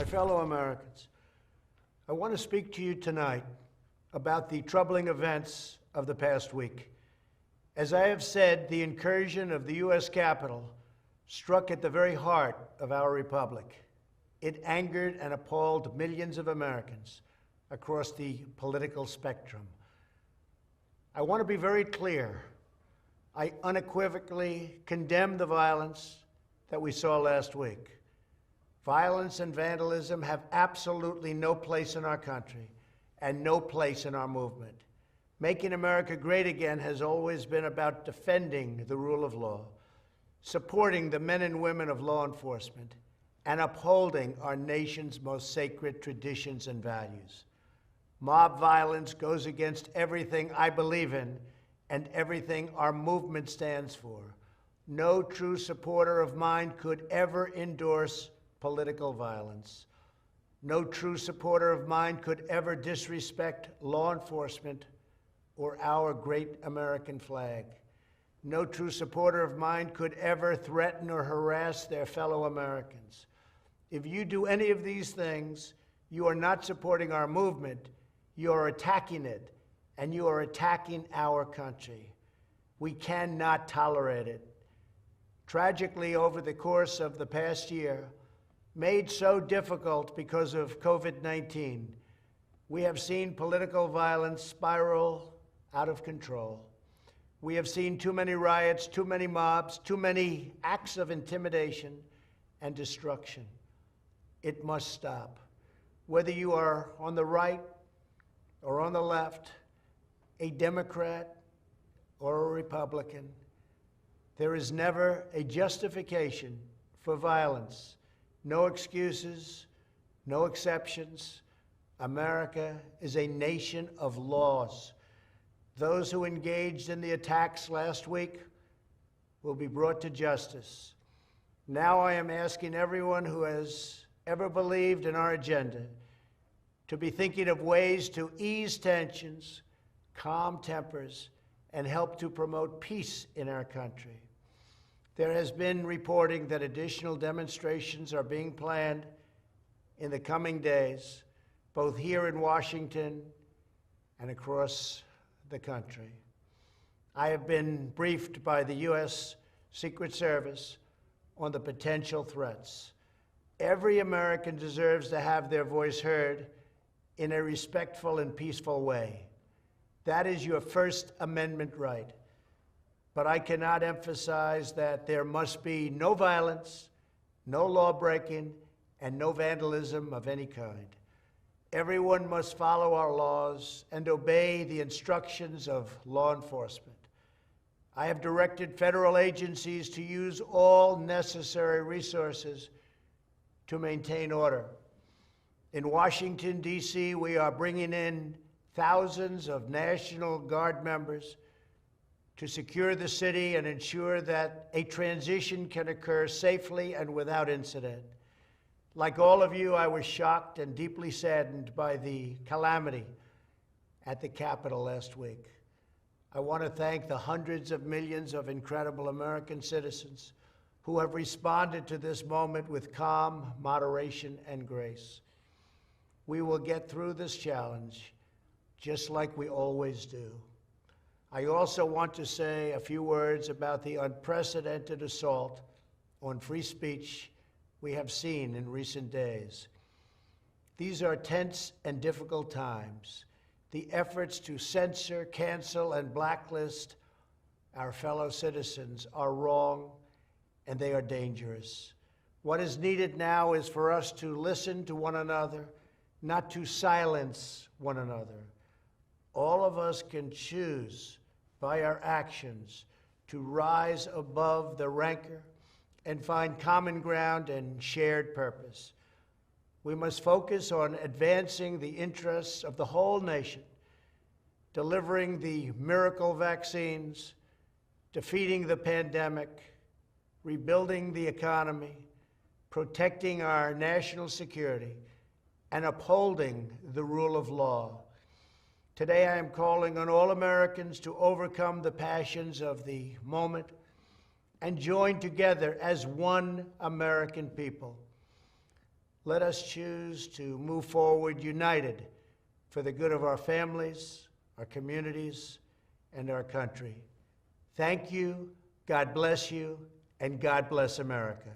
My fellow Americans, I want to speak to you tonight about the troubling events of the past week. As I have said, the incursion of the U.S. Capitol struck at the very heart of our republic. It angered and appalled millions of Americans across the political spectrum. I want to be very clear. I unequivocally condemn the violence that we saw last week. Violence and vandalism have absolutely no place in our country and no place in our movement. Making America great again has always been about defending the rule of law, supporting the men and women of law enforcement, and upholding our nation's most sacred traditions and values. Mob violence goes against everything I believe in and everything our movement stands for. No true supporter of mine could ever endorse political violence. No true supporter of mine could ever disrespect law enforcement or our great American flag. No true supporter of mine could ever threaten or harass their fellow Americans. If you do any of these things, you are not supporting our movement, you are attacking it, and you are attacking our country. We cannot tolerate it. Tragically, over the course of the past year, made so difficult because of COVID-19, we have seen political violence spiral out of control. We have seen too many riots, too many mobs, too many acts of intimidation and destruction. It must stop. Whether you are on the right or on the left, a Democrat or a Republican, there is never a justification for violence. No excuses, no exceptions. America is a nation of laws. Those who engaged in the attacks last week will be brought to justice. Now I am asking everyone who has ever believed in our agenda to be thinking of ways to ease tensions, calm tempers, and help to promote peace in our country. There has been reporting that additional demonstrations are being planned in the coming days, both here in Washington and across the country. I have been briefed by the U.S. Secret Service on the potential threats. Every American deserves to have their voice heard in a respectful and peaceful way. That is your First Amendment right. But I cannot emphasize that there must be no violence, no law-breaking, and no vandalism of any kind. Everyone must follow our laws and obey the instructions of law enforcement. I have directed federal agencies to use all necessary resources to maintain order. In Washington, D.C., we are bringing in thousands of National Guard members to secure the city and ensure that a transition can occur safely and without incident. Like all of you, I was shocked and deeply saddened by the calamity at the Capitol last week. I want to thank the hundreds of millions of incredible American citizens who have responded to this moment with calm, moderation, and grace. We will get through this challenge just like we always do. I also want to say a few words about the unprecedented assault on free speech we have seen in recent days. These are tense and difficult times. The efforts to censor, cancel, and blacklist our fellow citizens are wrong, and they are dangerous. What is needed now is for us to listen to one another, not to silence one another. All of us can choose by our actions to rise above the rancor and find common ground and shared purpose. We must focus on advancing the interests of the whole nation, delivering the miracle vaccines, defeating the pandemic, rebuilding the economy, protecting our national security, and upholding the rule of law. Today, I am calling on all Americans to overcome the passions of the moment and join together as one American people. Let us choose to move forward united for the good of our families, our communities, and our country. Thank you, God bless you, and God bless America.